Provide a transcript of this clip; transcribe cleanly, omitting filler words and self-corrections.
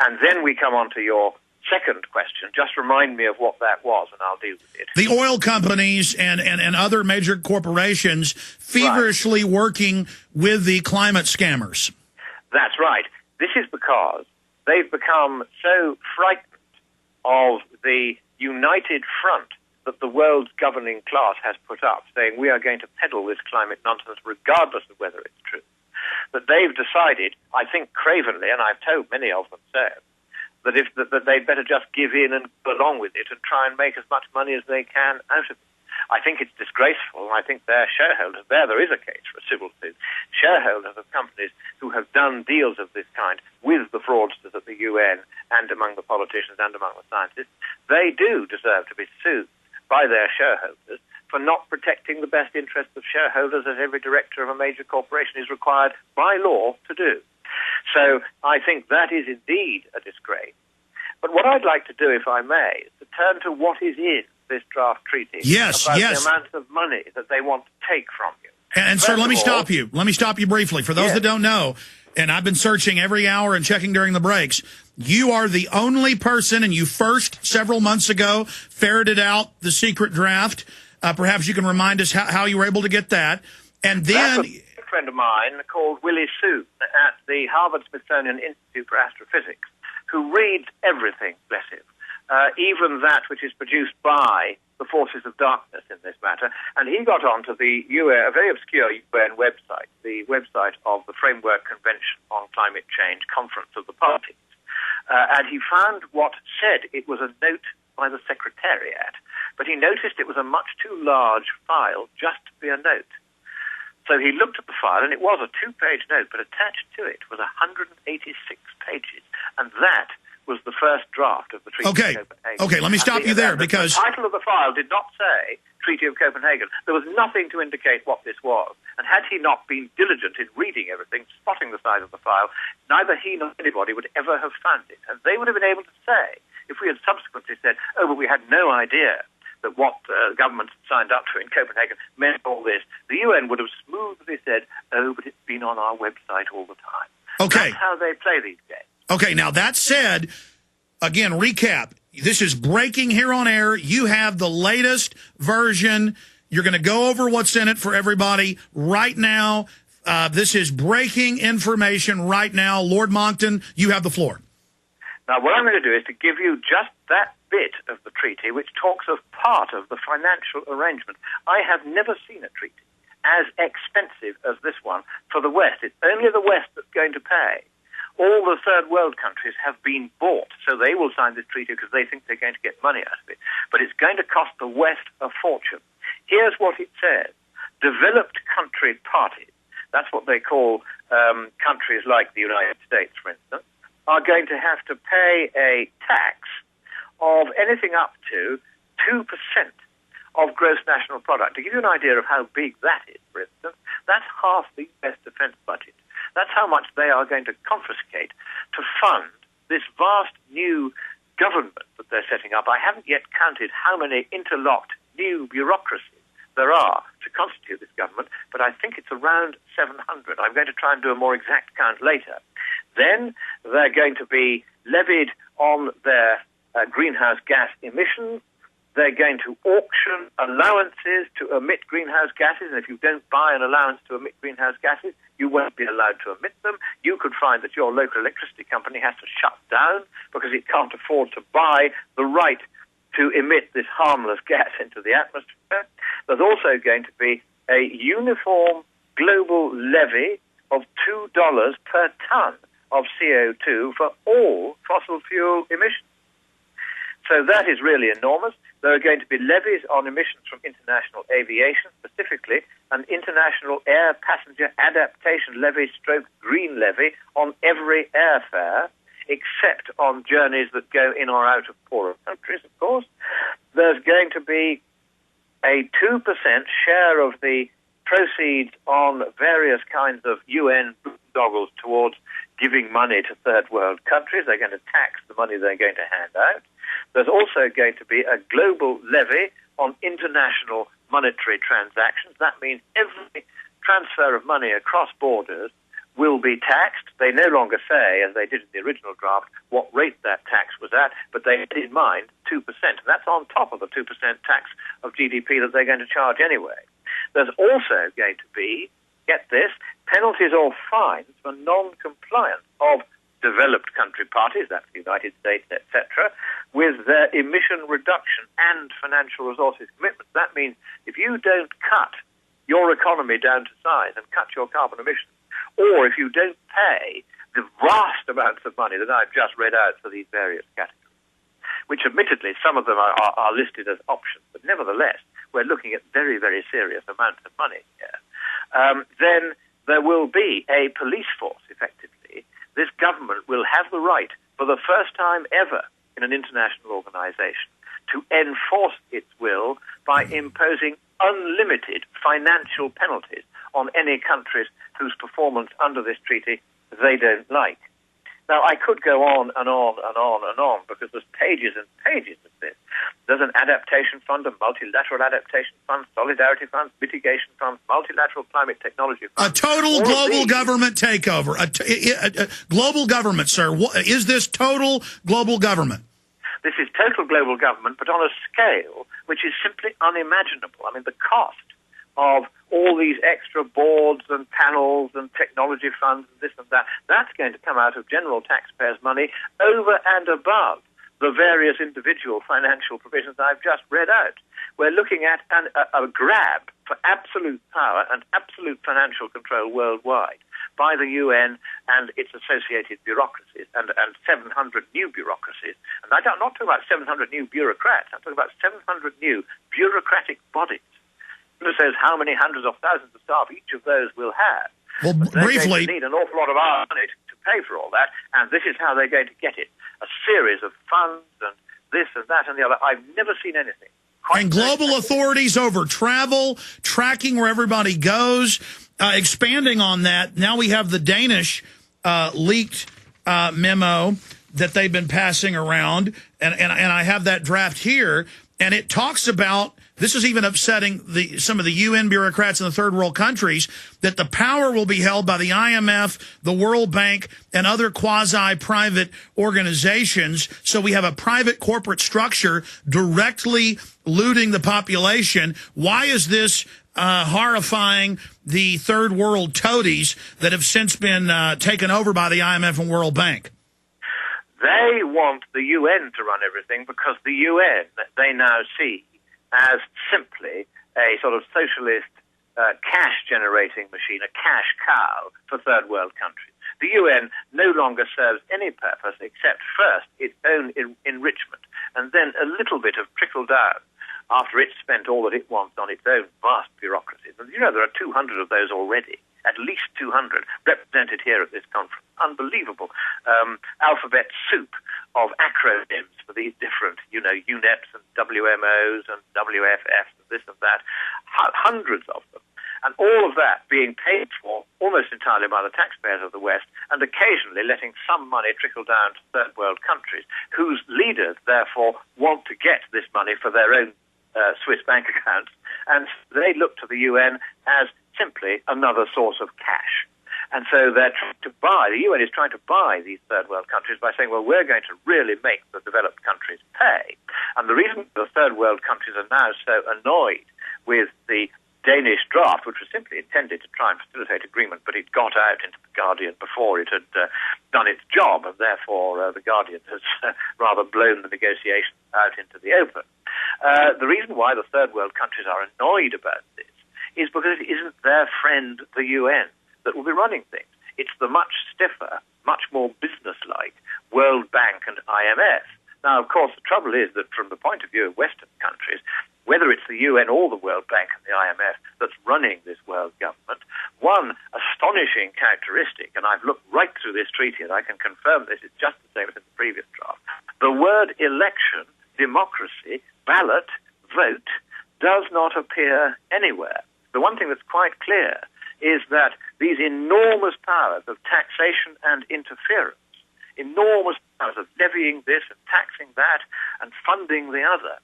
And then we come on to your second question. Just remind me of what that was, and I'll deal with it. The oil companies and other major corporations feverishly working with the climate scammers. That's right. This is because they've become so frightened of the united front that the world's governing class has put up, saying we are going to peddle this climate nonsense regardless of whether it's true, that they've decided, I think cravenly, and I've told many of them so, that they'd better just give in and go along with it and try and make as much money as they can out of it. I think it's disgraceful, and I think their shareholders, there is a case for a civil suit, shareholders of companies who have done deals of this kind with the fraudsters at the UN and among the politicians and among the scientists, they do deserve to be sued by their shareholders for not protecting the best interests of shareholders, as every director of a major corporation is required by law to do. So I think that is indeed a disgrace. But what I'd like to do, if I may, is to turn to what is in this draft treaty about the amount of money that they want to take from you. And sir, let me stop you. Let me stop you briefly. For those that don't know, and I've been searching every hour and checking during the breaks, you are the only person, and you first, several months ago, ferreted out the secret draft. Perhaps you can remind us how you were able to get that. And then... a friend of mine called Willie Soon at the Harvard-Smithsonian Institute for Astrophysics, who reads everything, bless him, even that which is produced by the forces of darkness in this matter. And he got onto the UN, a very obscure UN website, the website of the Framework Convention on Climate Change Conference of the Parties. And he found what said it was a note by the Secretariat, but he noticed it was a much too large file just to be a note. So he looked at the file, and it was a two-page note, but attached to it was 186 pages, and that was the first draft of the Treaty of Copenhagen. Okay, let me stop you there, because... The title of the file did not say Treaty of Copenhagen. There was nothing to indicate what this was. And had he not been diligent in reading everything, spotting the size of the file, neither he nor anybody would ever have found it. And they would have been able to say, if we had subsequently said, oh, but we had no idea that what governments signed up to in Copenhagen meant all this, the UN would have smoothly said, oh, but it's been on our website all the time. Okay. That's how they play these games. Okay, now that said, again, recap. This is breaking here on air. You have the latest version. You're going to go over what's in it for everybody right now. This is breaking information right now. Lord Monckton, you have the floor. Now, what I'm going to do is to give you just that bit of the treaty which talks of part of the financial arrangement. I have never seen a treaty as expensive as this one for the West. It's only the West that's going to pay. All the third world countries have been bought, so they will sign this treaty because they think they're going to get money out of it. But it's going to cost the West a fortune. Here's what it says. Developed country parties, that's what they call countries like the United States, for instance, are going to have to pay a tax of anything up to 2% of gross national product. To give you an idea of how big that is, for instance, that's half the U.S. defense budget. That's how much they are going to confiscate to fund this vast new government that they're setting up. I haven't yet counted how many interlocked new bureaucracies there are to constitute this government, but I think it's around 700. I'm going to try and do a more exact count later. Then they're going to be levied on their greenhouse gas emissions. They're going to auction allowances to emit greenhouse gases, and if you don't buy an allowance to emit greenhouse gases, you won't be allowed to emit them. You could find that your local electricity company has to shut down because it can't afford to buy the right to emit this harmless gas into the atmosphere. There's also going to be a uniform global levy of $2 per ton of CO2 for all fossil fuel emissions. So that is really enormous. There are going to be levies on emissions from international aviation, specifically an international air passenger adaptation levy stroke green levy on every airfare, except on journeys that go in or out of poorer countries, of course. There's going to be a 2% share of the proceeds on various kinds of UN boondoggles towards giving money to third world countries. They're going to tax the money they're going to hand out. There's also going to be a global levy on international monetary transactions. That means every transfer of money across borders will be taxed. They no longer say, as they did in the original draft, what rate that tax was at, but they had in mind 2%. And that's on top of the 2% tax of GDP that they're going to charge anyway. There's also going to be, get this, penalties or fines for non-compliance of developed country parties, that's the United States, etc., with their emission reduction and financial resources commitments. That means if you don't cut your economy down to size and cut your carbon emissions, or if you don't pay the vast amounts of money that I've just read out for these various categories, which admittedly some of them are listed as options, but nevertheless we're looking at very, very serious amounts of money here, then there will be a police force, effectively. This government will have the right, for the first time ever in an international organization, to enforce its will by imposing unlimited financial penalties on any countries whose performance under this treaty they don't like. Now, I could go on and on and on and on, because there's pages and pages of this. There's an adaptation fund, a multilateral adaptation fund, solidarity funds, mitigation funds, multilateral climate technology funds. A total global government takeover. A global government, sir. Is this total global government? This is total global government, but on a scale which is simply unimaginable. I mean, the cost of all these extra boards and panels and technology funds and this and that, that's going to come out of general taxpayers' money over and above the various individual financial provisions I've just read out. We're looking at a grab for absolute power and absolute financial control worldwide by the UN and its associated bureaucracies and 700 new bureaucracies. And I'm not talking about 700 new bureaucrats, I'm talking about 700 new bureaucratic bodies. Who says how many hundreds of thousands of staff each of those will have? Well, briefly, they need an awful lot of our money to pay for all that, and this is how they're going to get it. A series of funds and this and that and the other. I've never seen anything. And global authorities over travel, tracking where everybody goes, expanding on that. Now we have the Danish leaked memo that they've been passing around, and I have that draft here, and it talks about, this is even upsetting some of the UN bureaucrats in the third world countries, that the power will be held by the IMF, the World Bank, and other quasi-private organizations. So we have a private corporate structure directly looting the population. Why is this horrifying the third world toadies that have since been taken over by the IMF and World Bank? They want the UN to run everything because the UN, they now see as simply a sort of socialist cash-generating machine, a cash cow for third world countries. The UN no longer serves any purpose except first its own enrichment and then a little bit of trickle down after it's spent all that it wants on its own vast bureaucracies. And you know, there are 200 of those already, at least 200, represented here at this conference. Unbelievable alphabet soup of acronyms for these different, UNEPs and WMOs and WFFs and this and that, hundreds of them. And all of that being paid for almost entirely by the taxpayers of the West, and occasionally letting some money trickle down to third world countries, whose leaders, therefore, want to get this money for their own Swiss bank accounts. And they look to the UN as simply another source of cash. And so they're trying to buy, the UN is trying to buy these third world countries by saying, well, we're going to really make the developed countries pay. And the reason the third world countries are now so annoyed with the Danish draft, which was simply intended to try and facilitate agreement, but it got out into the Guardian before it had done its job, and therefore the Guardian has rather blown the negotiations out into the open. The reason why the third world countries are annoyed about this is because it isn't their friend, the UN, that will be running things. It's the much stiffer, much more business-like World Bank and IMF. Now, of course, the trouble is that from the point of view of Western countries, whether it's the UN or the World Bank and the IMF that's running this world government, one astonishing characteristic, and I've looked right through this treaty and I can confirm this, it's just the same as in the previous draft, the word election, democracy, ballot, vote, does not appear anywhere. The one thing that's quite clear is that these enormous powers of taxation and interference, enormous powers of levying this and taxing that and funding the other,